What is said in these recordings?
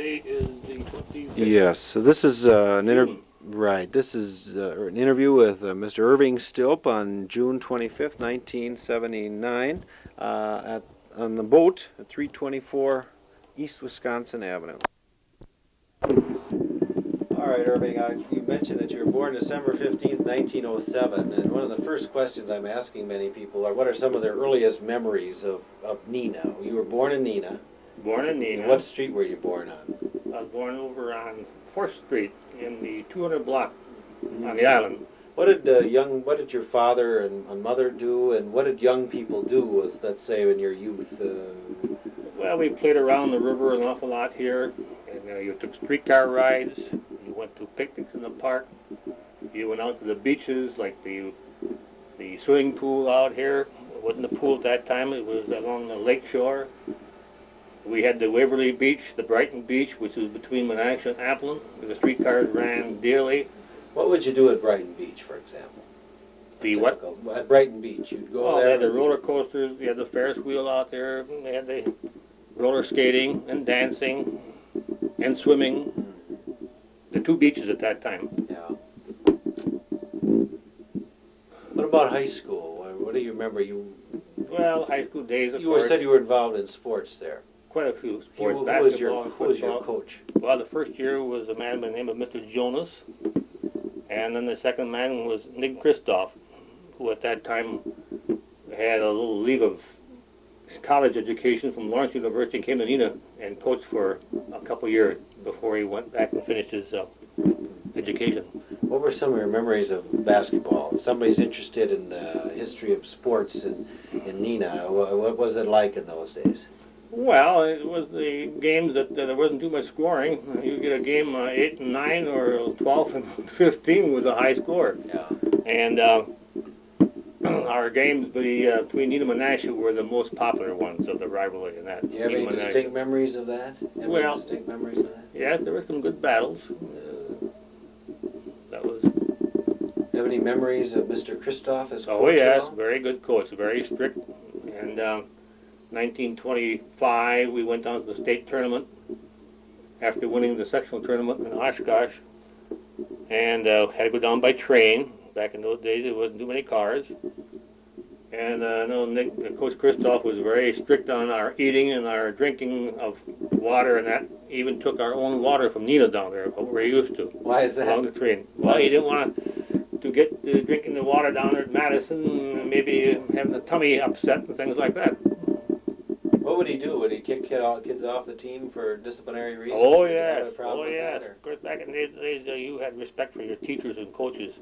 today is the 25th. Yes, so this is an interview. Right, this is an interview with Mr. Irving Stilp on June 25th, 1979, on the boat at 324 East Wisconsin Avenue. All right, Irving, you mentioned that you were born December 15th, 1907, and one of the first questions I'm asking many people are, what are some of their earliest memories of Neenah? You were born in Neenah. Born in Neenah. What street were you born on? I was born over on 4th Street in the 200 block on the island. What did your father and mother do, and what did young people do, let's say, in your youth? Well, we played around the river an awful lot here, and you took streetcar rides, you went to picnics in the park, you went out to the beaches, like the swimming pool out here. It wasn't a pool at that time, it was along the lake shore. We had the Waverly Beach, the Brighton Beach, which was between Menasha and Applin, where the streetcars ran daily. What would you do at Brighton Beach, for example? The what? At Brighton Beach, you'd go there. They had the roller coasters, you had the Ferris wheel out there, they had the roller skating and dancing and swimming. The two beaches at that time. Yeah. What about high school? What do you remember? Well, high school days, of you course. You said you were involved in sports there. Quite a few sports, who basketball and football. Who was your coach? Well, the first year was a man by the name of Mr. Jonas, and then the second man was Nick Kristoff, who at that time had a little leave of college education from Lawrence University and came to Neenah and coached for a couple years before he went back and finished his education. What were some of your memories of basketball? If somebody's interested in the history of sports in Neenah, what was it like in those days? Well, it was the games that there wasn't too much scoring. You get a game 8 and 9 or 12 and 15 was a high score. Yeah. And our games between Neenah and Menasha were the most popular ones of the rivalry in that. Do you have any distinct memories of that? Distinct memories of that? Yeah, there were some good battles. That was. Do you have any memories of Mr. Kristoff as coach? Oh yes, very good coach, very strict. And 1925, we went down to the state tournament after winning the sectional tournament in Oshkosh, and had to go down by train. Back in those days, there wasn't too many cars. And Coach Kristoff was very strict on our eating and our drinking of water, and that even took our own water from Neenah down there, what we're used to. Why is that? Along the train. Well, he didn't want to get drinking the water down there at Madison, and maybe having the tummy upset and things like that. What would he do? Would he kick kids off the team for disciplinary reasons? Oh yes, oh yes. Of course, back in the days, you had respect for your teachers and coaches.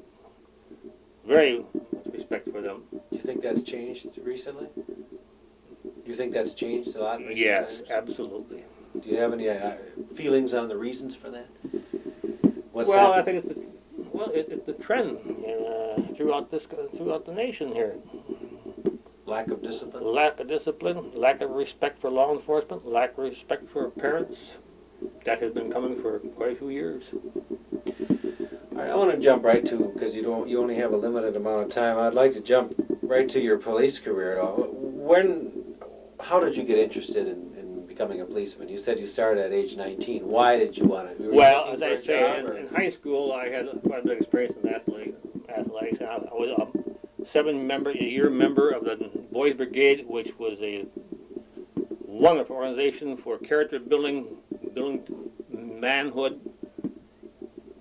Very much respect for them. Do you think that's changed recently? You think that's changed a lot in recent Yes, times? absolutely. Do you have any feelings on the reasons for that? I think it's the trend throughout the nation here. Lack of discipline? Lack of discipline, lack of respect for law enforcement, lack of respect for parents. That has been coming for quite a few years. All right, I want to jump right to, because you only have a limited amount of time, I'd like to jump right to your police career at all. How did you get interested in becoming a policeman? You said you started at age 19. Why did you want to? Well, as I say, in high school, I had quite a bit of experience in athletics. I was a 7-year member of the Boys Brigade, which was a wonderful organization for character building manhood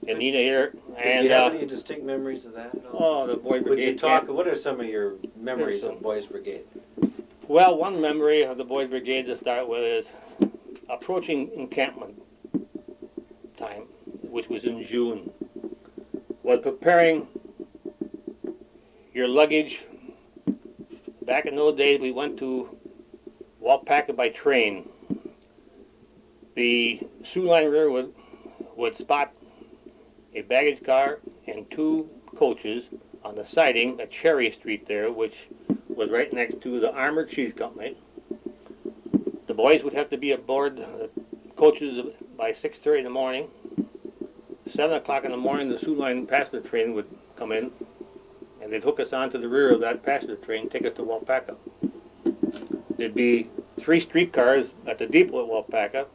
in Neenah here. Do you have any distinct memories of that? Oh, the Boys Brigade. What are some of your memories of Boys Brigade? Well, one memory of the Boys Brigade to start with is approaching encampment time, which was in June, was preparing your luggage. Back in those days, we went to Wapaka by train. The Sioux Line Railroad would spot a baggage car and 2 coaches on the siding at Cherry Street there, which was right next to the Armored Cheese Company. The boys would have to be aboard the coaches by 6:30 in the morning. 7 o'clock in the morning, the Sioux Line passenger train would come in, and they'd hook us onto the rear of that passenger train, take us to Wapaka. There'd be 3 streetcars at the depot at Wapaka,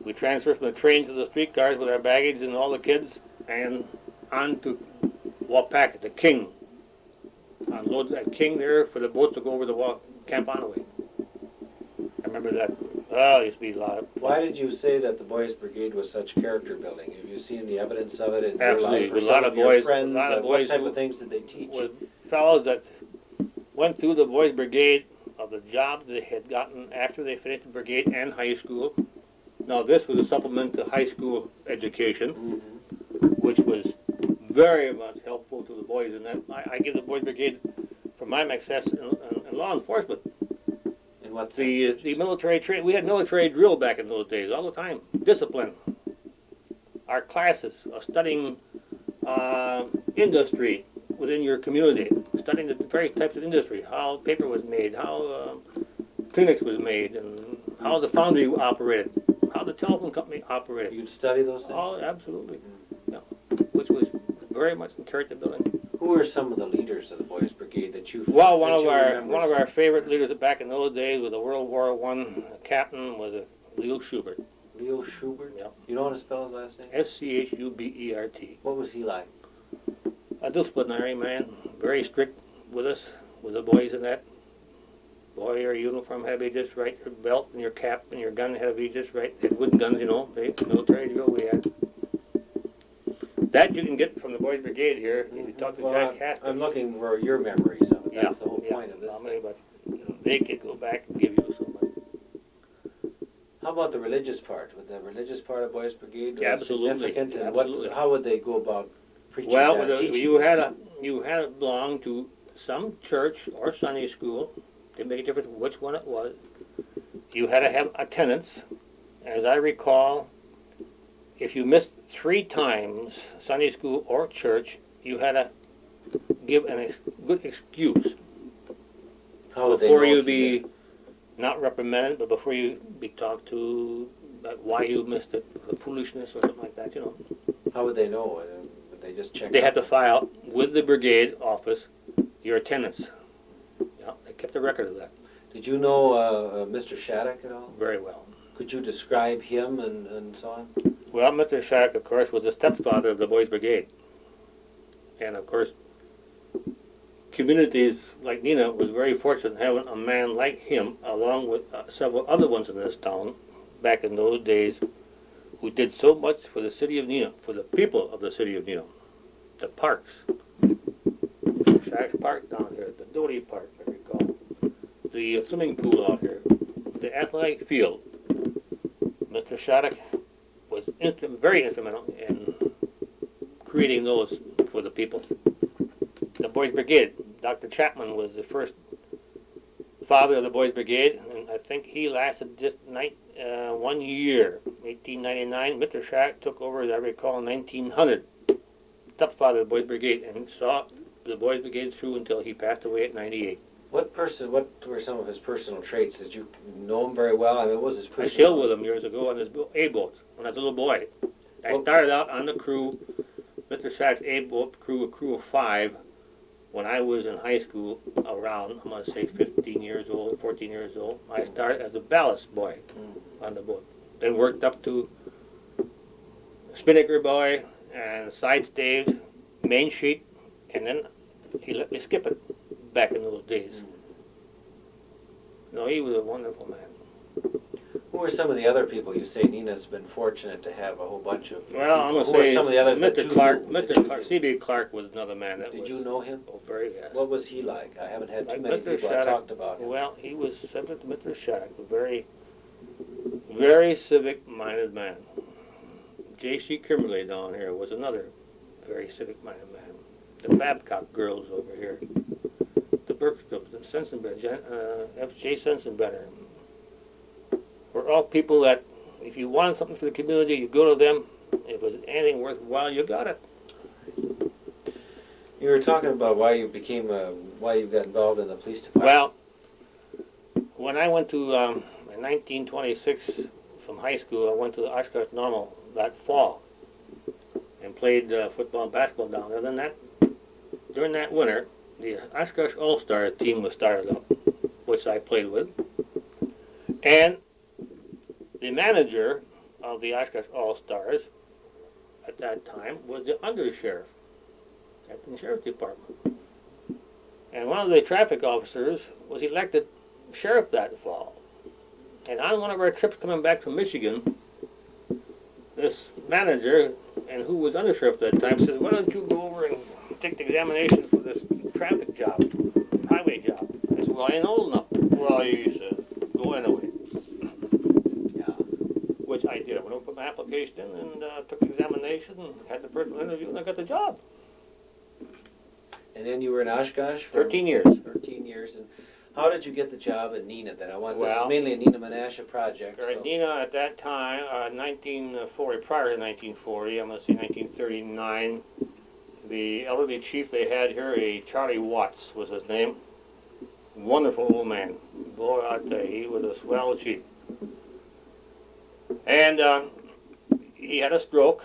We transferred from the train to the streetcars with our baggage and all the kids, and on to Waupaca, to King. Unload at King there for the boats to go over the Camp Onaway. I remember that. Oh, it used to be a lot of fun. Why did you say that the Boys Brigade was such character building? Have you seen the evidence of it in your Absolutely. life or With a some lot of of your boys, friends? a lot of What boys type who of things did they teach? With fellows that went through the Boys Brigade of the jobs they had gotten after they finished the brigade and high school. Now this was a supplement to high school education, which was very much helpful to the boys. And that I give the Boys Brigade for my success in law enforcement. In what sense? The military train. We had military drill back in those days all the time. Discipline. Our classes studying industry within your community, studying the various types of industry, how paper was made, how Kleenex was made, and how the foundry operated, how the telephone company operated. You'd study those things? Oh, absolutely. Yeah. Which was very much in character building. Who were some of the leaders of the Boys Brigade that you? Well, one of our favorite leaders back in those days was a World War I captain was Leo Schubert. Leo Schubert? Yeah. You know how to spell his last name? Schubert. What was he like? A disciplinary man, very strict with us, with the boys and that. Boy, your uniform had to be just right, your belt and your cap and your gun had to be just right. They had wooden guns, you know, military drill we had. That you can get from the Boys Brigade here. If you talk to Jack Casper. I'm looking for your memories of it. Yeah, That's the whole point of this thing. But they could go back and give you so much. How about the religious part? Would the religious part of Boys Brigade be Absolutely. significant? And Absolutely. how would they go about preaching Well, that, teaching? you had to belong to some church or Sunday school. Didn't make a difference which one it was. You had to have attendance. As I recall, if you missed 3 times Sunday school or church, you had to give a good excuse. How would they before know you if be did? not reprimanded, but before you be talked to about why you missed it, the foolishness or something like that, you know. How would they know? Would they just check? They had to file with the brigade office your attendance. Yeah, they kept a record of that. Did you know Mr. Shattuck at all? Very well. Could you describe him and so on? Well, Mr. Shattuck, of course, was the stepfather of the Boys Brigade. And, of course, communities like Neenah was very fortunate having a man like him, along with several other ones in this town, back in those days, who did so much for the city of Neenah, for the people of the city of Neenah. The parks. Shattuck Park down here, the Doty Park, I recall. The swimming pool out here. The athletic field. Mr. Shattuck was very instrumental in creating those for the people. The Boys Brigade, Dr. Chapman was the first father of the Boys Brigade, and I think he lasted just 1 year, 1899. Mr. Shattuck took over, as I recall, in 1900, stepfather of the Boys Brigade, and saw the Boys Brigade through until he passed away at 98. What were some of his personal traits? Did you know him very well? I mean, what was his I personal? sailed with him years ago on his A-boat when I was a little boy. I started out on the crew, Mr. Shattuck's A-boat crew, a crew of 5, when I was in high school, around, I'm going to say 15 years old, 14 years old. I started as a ballast boy on the boat. Then worked up to spinnaker boy and side staves, main sheet, and then he let me skip it back in those days. No, he was a wonderful man. Who are some of the other people? You say Neenah's been fortunate to have a whole bunch of. Well, I'm going to who are say some of the others that Mr. you Clark, knew, Mr. Clark, C.B. Clark was another man that Did was. you know him? Oh, very, yes. What was he like? I haven't had too Like many Mr. people Shattuck, that talked about him. Well, he was similar to Mr. Shattuck, a very, very civic-minded man. J.C. Kimberly down here was another very civic-minded man. The Babcock girls over here. The Bergstrups, the Sensenbrenner, F.J. Sensenbrenner. We're all people that, if you wanted something for the community, you go to them. If it was anything worthwhile, you got it. You were talking about why you got involved in the police department. Well, when I went to, in 1926, from high school, I went to the Oshkosh Normal that fall and played football and basketball down there. Then during that winter, the Oshkosh All-Star team was started up, which I played with. And the manager of the Oshkosh All-Stars at that time was the undersheriff at the sheriff's department. And one of the traffic officers was elected sheriff that fall. And on one of our trips coming back from Michigan, this manager, and who was undersheriff at that time, says, why don't you go over and take the examination for this traffic job, highway job? I said, well, I ain't old enough. Well, you said, go anyway. Yeah. Which I did. I went over, put my application in, and took the examination, and had the personal interview, and I got the job. And then you were in Oshkosh for 13 years. 13 years. And how did you get the job at Neenah then? This Well, is mainly a Neenah Menasha project. So. Neenah at that time, 1940, prior to 1940, I'm going to say 1939, the elderly chief they had here, a Charlie Watts was his name. Wonderful old man. Boy, I tell you, he was a swell chief. And he had a stroke,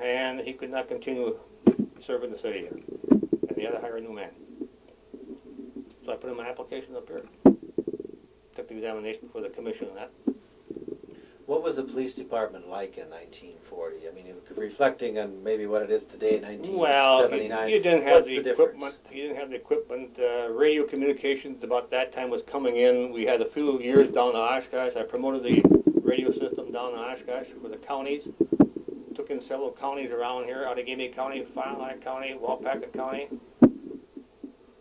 and he could not continue serving the city here. And they had to hire a new man. So I put in my application up here. Took the examination for the commission and that. What was the police department like in 1940? I mean, reflecting on maybe what it is today in 1979. Well, you didn't have what's the difference? equipment. You didn't have the equipment. Radio communications about that time was coming in. We had a few years down to Oshkosh. I promoted the radio system down to Oshkosh for the counties. Took in several counties around here: Outagamie County, Fond du Lac County, Walpacket County.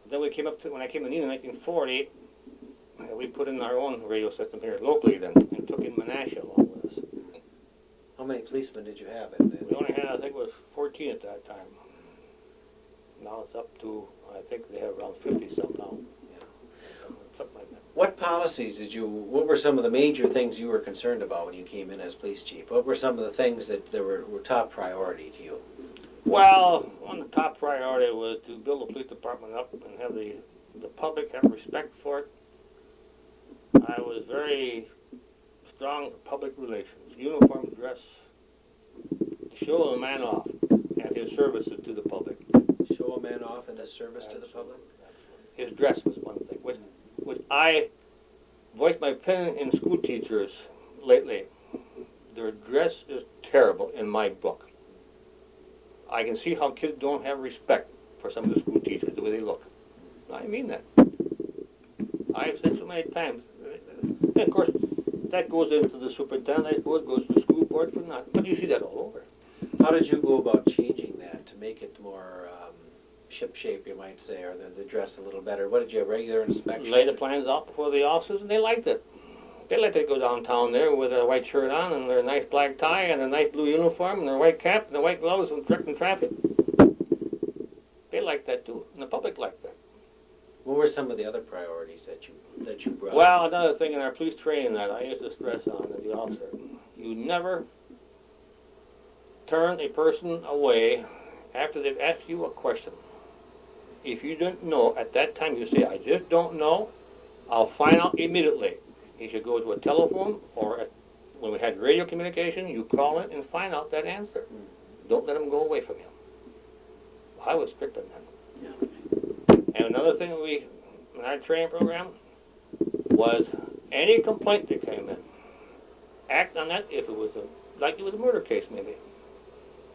Then we came up to when I came to Neenah in 1940. We put in our own radio system here locally then, and took in Menasha along with us. How many policemen did you have? We only had, I think it was 14 at that time. Now it's up to, I think they have around 50 some now. Yeah. Something like that. What policies what were some of the major things you were concerned about when you came in as police chief? What were some of the things that were top priority to you? Well, one of the top priority was to build the police department up and have the public have respect for it. I was very strong for public relations, uniform dress, to show a man off and his services to the public. Show a man off in his service to the public? His dress was one thing, which I voiced my opinion in school teachers lately. Their dress is terrible in my book. I can see how kids don't have respect for some of the school teachers, the way they look. I mean that. I've said so many times. And of course, that goes into the superintendent, I suppose, goes to the school board for not. But you see that all over. How did you go about changing that to make it more ship-shape, you might say, or the dress a little better? What did you have, regular inspection? Lay the plans out before the officers, and they liked it. They liked to go downtown there with a white shirt on and their nice black tie and their nice blue uniform and their white cap and their white gloves and directing traffic. They liked that too, and the public liked that. What were some of the other priorities that you brought? Well, another thing in our police training that I used to stress on as the officer, you never turn a person away after they've asked you a question. If you didn't know, at that time you say, I just don't know, I'll find out immediately. You should go to a telephone or when we had radio communication, you call in and find out that answer. Don't let them go away from you. I was strict on that. Yeah. And another thing in our training program was any complaint that came in, act on that if it was like it was a murder case maybe.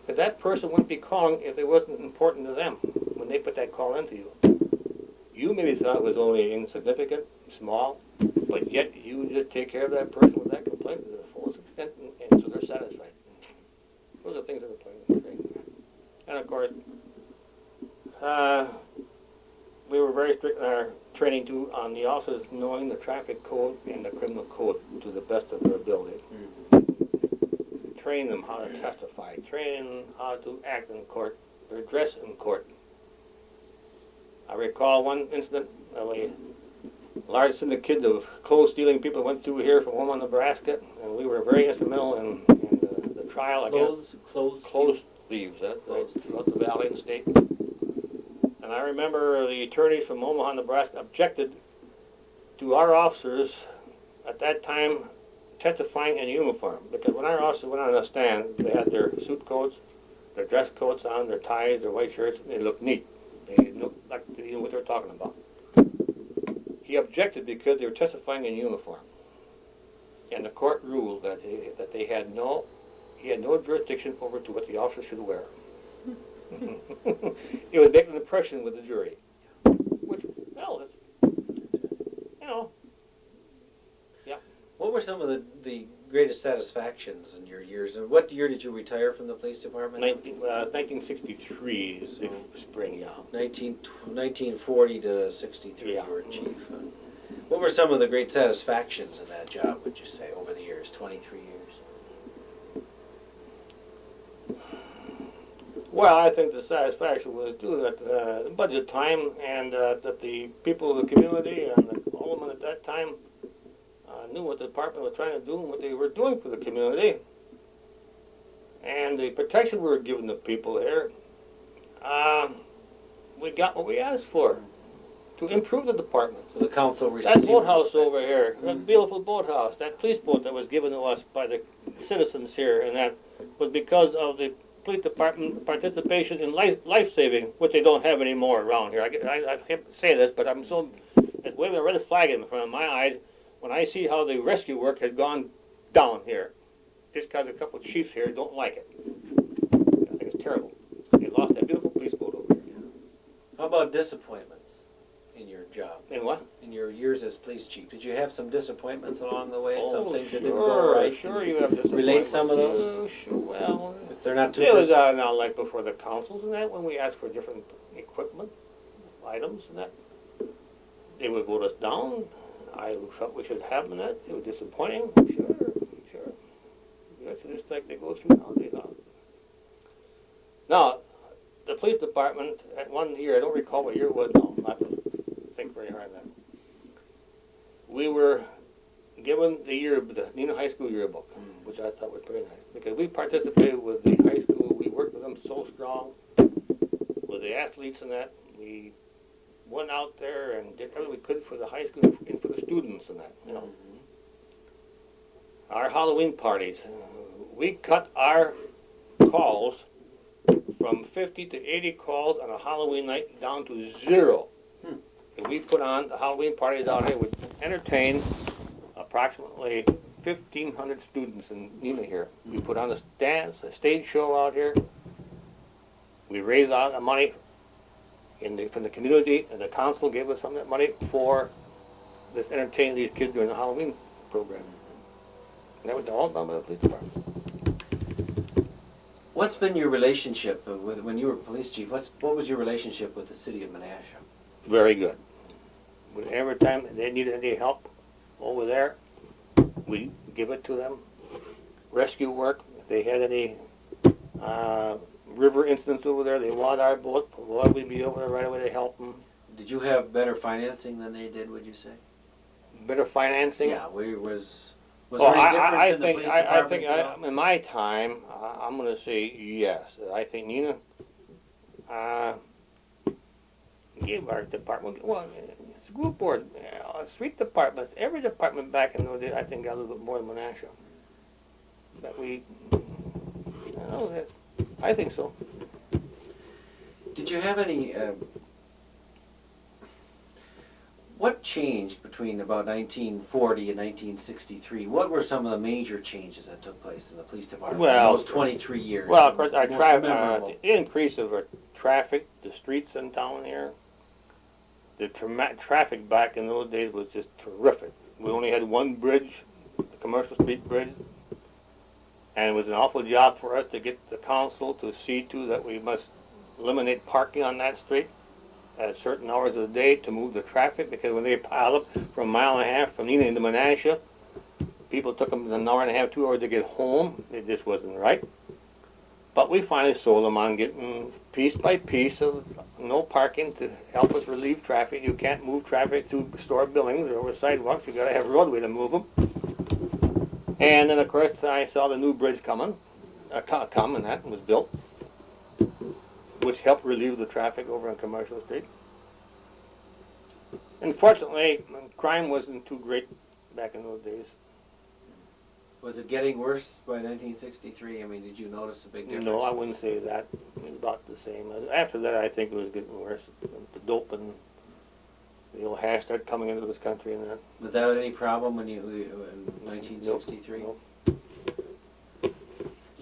But that person wouldn't be calling if it wasn't important to them when they put that call into you. You maybe thought it was only insignificant, small, but yet you just take care of that person with that complaint to the fullest extent, and so they're satisfied. Those are things that are playing in training. And of course, we were very strict in our training too on the officers knowing the traffic code and the criminal code to the best of their ability. Train them how to testify, train them how to act in court, their dress in court. I recall one incident of a large syndicate of clothes-stealing people went through here from Omaha, Nebraska, and we were very instrumental in the trial against clothes thieves throughout the valley and state. And I remember the attorneys from Omaha, Nebraska objected to our officers at that time testifying in uniform, because when our officers went on the stand, they had their suit coats, their dress coats on, their ties, their white shirts, and they looked neat. They looked like they knew what they were talking about. He objected because they were testifying in uniform. And the court ruled that they had no he had no jurisdiction over to what the officer should wear. It would make an impression with the jury. Which, well, it's, you know. What were some of the greatest satisfactions in your years? And what year did you retire from the police department? 1963 is the spring, yeah. 1940 to 63 Yeah. you were chief. What were some of the great satisfactions in that job, would you say, over the years, 23 years? Well, I think the satisfaction was due that budget time and that the people of the community and the aldermen at that time knew what the department was trying to do and what they were doing for the community. And the protection we were giving the people here, we got what we asked for to improve the department. So the council received That boathouse respect. over here, that beautiful boathouse, that police boat that was given to us by the citizens here, and that was because of the police department participation in life-saving, which they don't have anymore around here. I can't say this, but I'm so, it's waving a red flag in front of my eyes when I see how the rescue work has gone down here. Just because a couple of chiefs here don't like it. I think it's terrible. They lost that beautiful police boat over here. How about disappointments in your job? And what? In your years as police chief, did you have some disappointments along the way? Some Oh, things sure, that didn't go right? sure you have disappointments. Relate some of those? Oh, sure, well, If they're not too it was personal. now like before the councils and that, when we asked for different equipment, items and that, they would vote us down. I felt we should have them and that. It was disappointing. Sure. That's just like they go through nowadays. Now, the police department, at one year, I don't recall what year it was now, I have to think very hard on that. We were given the Neenah High School yearbook, which I thought was pretty nice, because we participated with the high school. We worked with them so strong, with the athletes and that. We went out there and did everything we could for the high school and for the students and that, you know. Our Halloween parties, we cut our calls from 50 to 80 calls on a Halloween night down to 0. And we put on the Halloween parties out here, would entertain approximately 1,500 students in Neenah here. We put on a dance, a stage show out here. We raised a lot of money from the community, and the council gave us some of that money for this entertaining these kids during the Halloween program. And that was all done by the police department. What's been your relationship with, when you were police chief, what was your relationship with the city of Menasha? Very good. Every time they needed any help over there, we give it to them. Rescue work, if they had any river incidents over there, they wanted our boat, well, we'd be over there right away to help them. Did you have better financing than they did, would you say? Better financing? Yeah, was there any difference in the police department? In my time, I'm going to say yes. I think Neenah gave our department, well, school board, street departments, every department back in those days, I think got a little bit more than Menasha. That we, I think so. Did you have any, what changed between about 1940 and 1963? What were some of the major changes that took place in the police department in those 23 years? Well, of course, our Most memorable? the increase of our traffic, the streets in town here, the traffic back in those days was just terrific. We only had one bridge, the Commercial Street Bridge, and it was an awful job for us to get the council to see to that we must eliminate parking on that street at certain hours of the day to move the traffic, because when they piled up for a mile and a half from Neenah into Menasha, people took them an hour and a half, 2 hours to get home. It just wasn't right. But we finally sold them on getting piece by piece of no parking to help us relieve traffic. You can't move traffic through store buildings or over sidewalks. You got to have a roadway to move them. And then, of course, I saw the new bridge coming, and that was built, which helped relieve the traffic over on Commercial Street. Unfortunately, crime wasn't too great back in those days. Was it getting worse by 1963? I mean, did you notice a big difference? No, I wouldn't say that. It was about the same. After that, I think it was getting worse. The dope and the old hash started coming into this country and that. Was that any problem when you in 1963? Nope. Did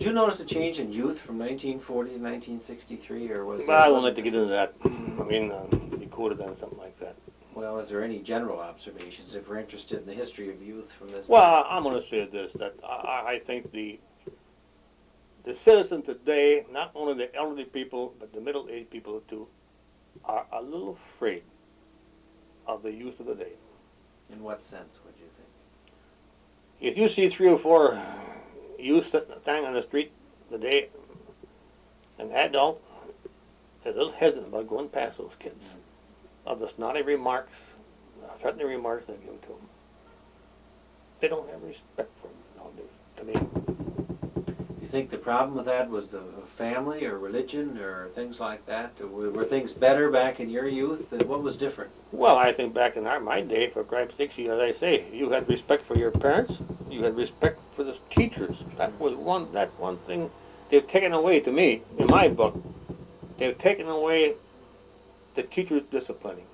Did you notice a change in youth from 1940 to 1963, or was Well, I won't like to get into that. I mean, be quoted on something like that. Well, is there any general observations if we're interested in the history of youth from this time? Well, I'm going to say this, that I think the citizen today, not only the elderly people, but the middle-aged people too, are a little afraid of the youth of the day. In what sense would you think? If you see 3 or 4 youth standing on the street today, an adult is a little hesitant about going past those kids. Of the snotty remarks, threatening remarks they give to them. They don't have respect for them nowadays, to me. You think the problem with that was the family or religion or things like that? Or were things better back in your youth? What was different? Well, I think back in my day, for Christ's sake, as I say, you had respect for your parents, you had respect for the teachers. That was one thing they've taken away to me, in my book. They've taken away the teachers disciplining.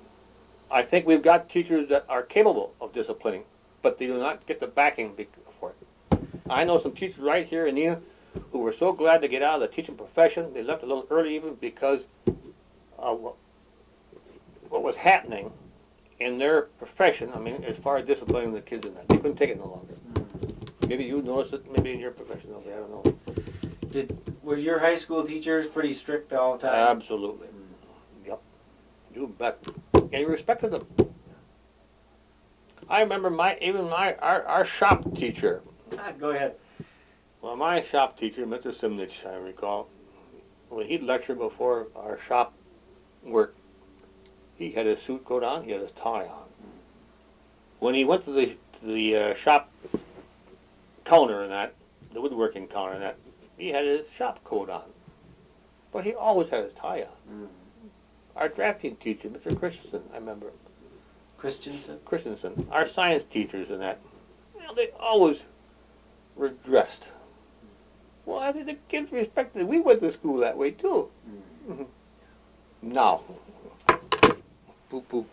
I think we've got teachers that are capable of disciplining, but they do not get the backing for it. I know some teachers right here in Neenah who were so glad to get out of the teaching profession. They left a little early even because of what was happening in their profession. I mean, as far as disciplining the kids and that. They couldn't take it no longer. Maybe you noticed it, maybe in your profession over there, I don't know. Were your high school teachers pretty strict all the time? Absolutely. Yep. You bet. And you respected them. I remember our shop teacher. Go ahead. Well, my shop teacher, Mr. Simnich, I recall, when he'd lecture before our shop work, he had his suit coat on, he had his tie on. When he went to the shop counter and that, the woodworking counter and that, he had his shop coat on. But he always had his tie on. Our drafting teacher, Mr. Christensen, I remember. Christensen. Our science teachers and that, they always were dressed. Well, I think the kids respected. We went to school that way too. Now, boop boop.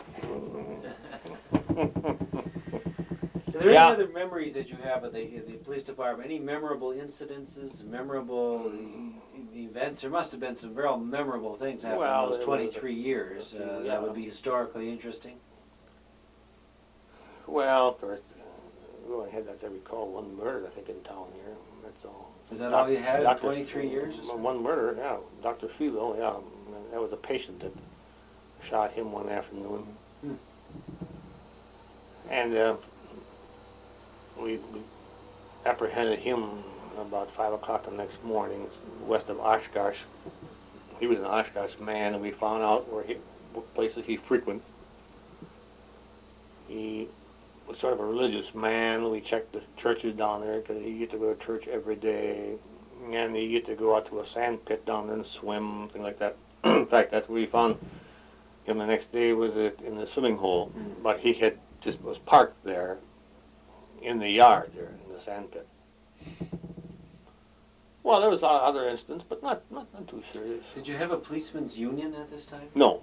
Are there any other memories that you have of the police department? Any memorable incidences, memorable events? There must have been some very memorable things happen in those 23 years. That would be historically interesting. Well, of course, we only had, as I recall, one murder, I think, in town here. That's all. Is that all you had in 23 years? One murder, yeah. Dr. Philo, yeah. That was a patient that shot him one afternoon. And we apprehended him about 5 o'clock the next morning, west of Oshkosh. He was an Oshkosh man, and we found out what places he frequented. He was sort of a religious man. We checked the churches down there because he used to go to church every day, and he used to go out to a sand pit down there and swim, things like that. In fact, that's where we found him the next day, was in the swimming hole, but he had just was parked there in the yard there in the sand pit. Well, there was other incidents, but not too serious. Did you have a policeman's union at this time? No.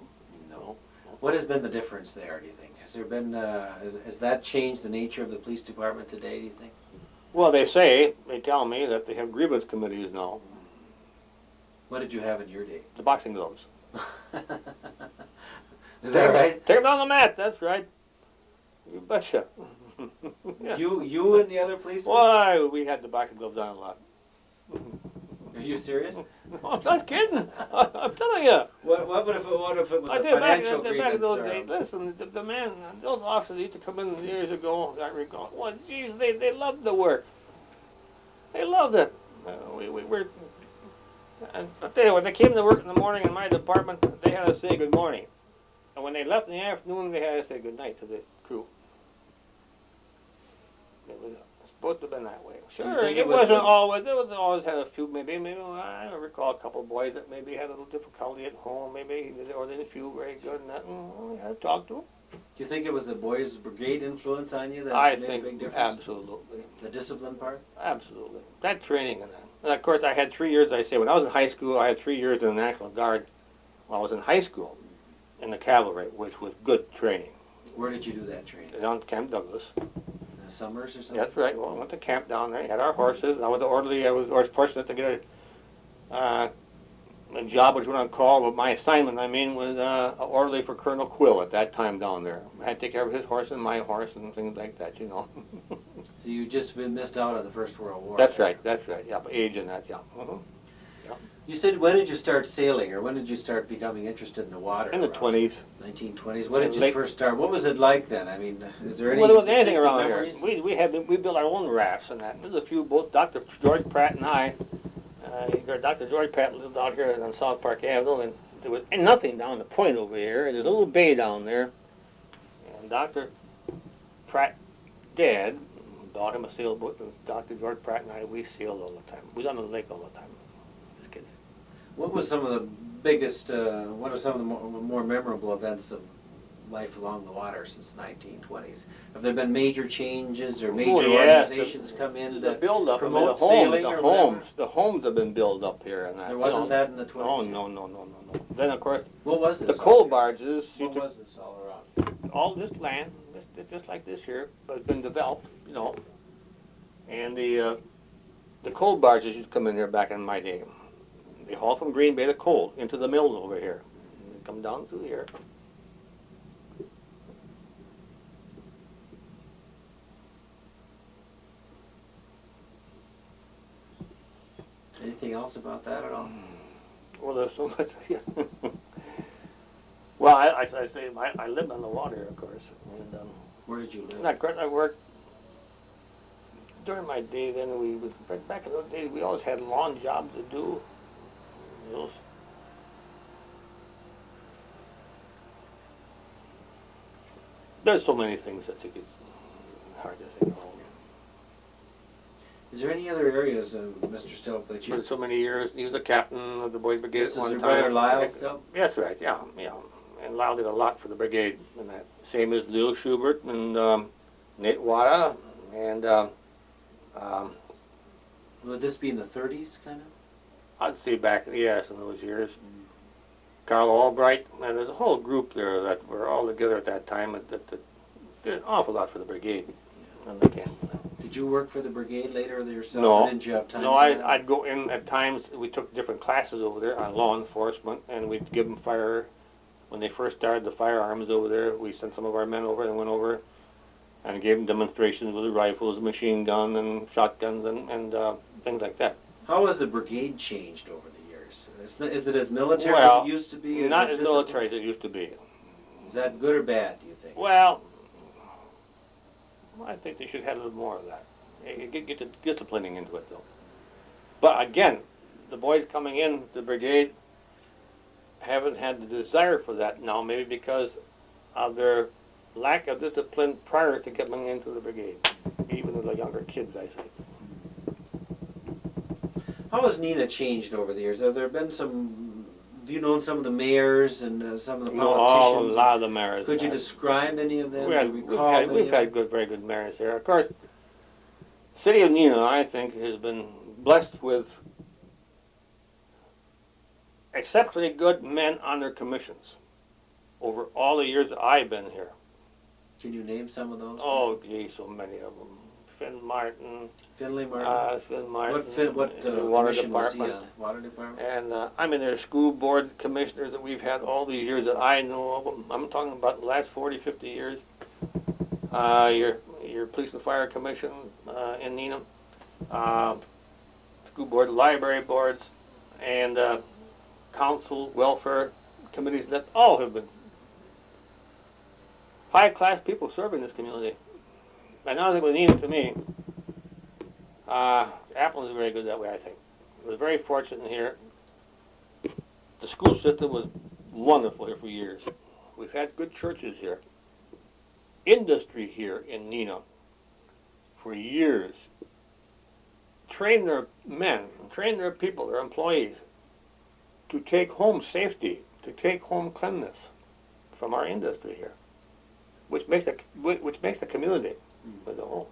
What has been the difference there, do you think? Has there been, has that changed the nature of the police department today, do you think? Well, they tell me that they have grievance committees now. What did you have in your day? The boxing gloves. Is that right? Take them on the mat, that's right. You betcha. Yeah. You and the other policemen? Why, we had the boxing gloves on a lot. Are you serious? No, I'm not kidding. I'm telling you. What if it was a financial grievance? Back in those days, listen, the man, those officers used to come in years ago, I recall. Well, geez, they loved the work. They loved it. We were, and I tell you, when they came to work in the morning in my department, they had to say good morning. And when they left in the afternoon, they had to say good night to the crew. It was supposed to have been that way. Sure, it wasn't always. It was always had a few. Maybe I recall a couple of boys that maybe had a little difficulty at home. Maybe or they didn't feel very good, and that. And we had to talk to them. Do you think it was the boys' brigade influence on you that made a big difference? Absolutely. The discipline part? Absolutely. That training and that. And of course, I had 3 years. I say when I was in high school, I had 3 years in the National Guard. While I was in high school, in the cavalry, which was good training. Where did you do that training? On Camp Douglas. the summers or something? That's right. Well, we went to camp down there. We had our horses. I was the orderly. I was fortunate to get a job which went on call, but my assignment, was a orderly for Colonel Quill at that time down there. I had to take care of his horse and my horse and things like that, So you just missed out on the First World War. That's right. Yeah, age and that, yeah. You said, when did you start sailing, or when did you start becoming interested in the water? In the 20s. 1920s. When did you first start? What was it like then? I mean, is there any Well, there was anything distinctive around memories? here. We built our own rafts and that. There's a few, both Dr. George Pratt and I. Dr. George Pratt lived out here on South Park Avenue, and there was nothing down the point over here. And there's a little bay down there. And Dr. Pratt, Dad, bought him a sailboat, and Dr. George Pratt and I, we sailed all the time. We was on the lake all the time as kids. What was some of the biggest, what are some of the more memorable events of life along the water since the 1920s? Have there been major changes or major organizations come in the to build-up, promote sailing or whatever? The homes have been built up here. And that, There wasn't that in the 20s? No. Then, of course, What was this? the coal barges, What was this all around? all this land, just like this here, but it's been developed, and the coal barges used to come in here back in my day. They haul from Green Bay the coal into the mills over here. They come down through here. Anything else about that at all? Well, there's so much. Well, I say I lived on the water, of course, and Where did you live? not great. I worked during my day. Then back in those days, we always had lawn jobs to do. There's so many things that it's hard to think of. Is there any other areas, Mr. Stilp, that you... For so many years, he was a captain of the Boys Brigade This at one is time. your brother Lyle Stilp? That's right, yeah. And Lyle did a lot for the brigade, and that same as Lil Schubert and Nate Wada, and Would this be in the 30s, kind of? I'd say back, yes, in those years. Carl Albright, and there's a whole group there that were all together at that time that did an awful lot for the brigade. And again, Did you work for the brigade later yourself? No. Or didn't you have time no, for that? I'd go in at times. We took different classes over there on law enforcement, and we'd give them fire. When they first started the firearms over there, we sent some of our men over and went over and gave them demonstrations with the rifles, machine gun, and shotguns, and things like that. How has the brigade changed over the years? Is it as military Well, as it used to be? Is not it as disciplined? military as it used to be. Is that good or bad, do you think? Well, I think they should have a little more of that. Get the disciplining into it, though. But again, the boys coming in the brigade haven't had the desire for that now, maybe because of their lack of discipline prior to coming into the brigade, even the younger kids, I say. How has Neenah changed over the years? Have there been some... Have you known some of the mayors and some of the politicians? A lot of the mayors. Could you describe any of them? We've had very good mayors here. Of course, the city of Neenah, I think, has been blessed with exceptionally good men on their commissions over all the years that I've been here. Can you name some of those? Oh, gee, so many of them. Finn Martin. Finley Martin? Finn Martin. What Water commission was he Department. on? Water Department? And there's school board commissioners that we've had all these years that I know of them. I'm talking about the last 40, 50 years. Your police and fire commission in Neenah, school board, library boards, and council, welfare committees, that all have been high-class people serving this community. And another thing with Neenah, to me, Appleton is very good that way, I think. We were very fortunate in here. The school system was wonderful here for years. We've had good churches here. Industry here in Neenah for years. Train their men, train their people, their employees, to take home safety, to take home cleanliness from our industry here, which makes the community as a whole.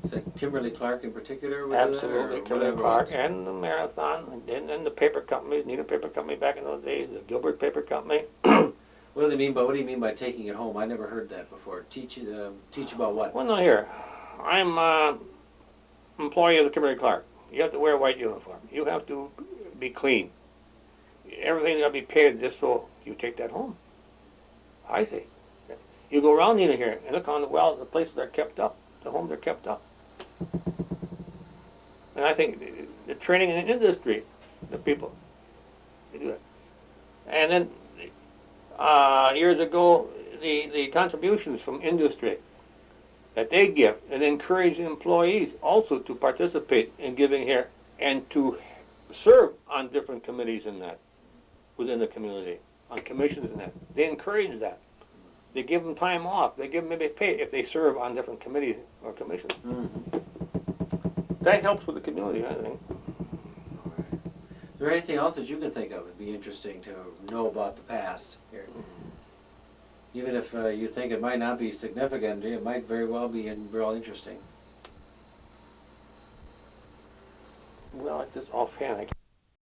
Is that Kimberly Clark in particular? Absolutely, Kimberly Clark and the Marathon and the paper companies, Neenah Paper Company back in those days, the Gilbert Paper Company. What do you mean by taking it home? I never heard that before. Teach about what? Well, no, here. I'm employee of the Kimberly-Clark. You have to wear a white uniform. You have to be clean. Everything's got to be paid just so you take that home. I say. You go around Neenah here and look on the places are kept up. The homes are kept up. And I think the training in the industry, the people, they do that. And then years ago, the contributions from industry that they give and encourage employees also to participate in giving here and to serve on different committees in that, within the community, on commissions and that. They encourage that. They give them time off. They give them maybe pay if they serve on different committees or commissions. Mm-hmm. That helps with the community, I think. Is there anything else that you can think of would be interesting to know about the past here? Even if you think it might not be significant, it might very well be real interesting. Well, just offhand,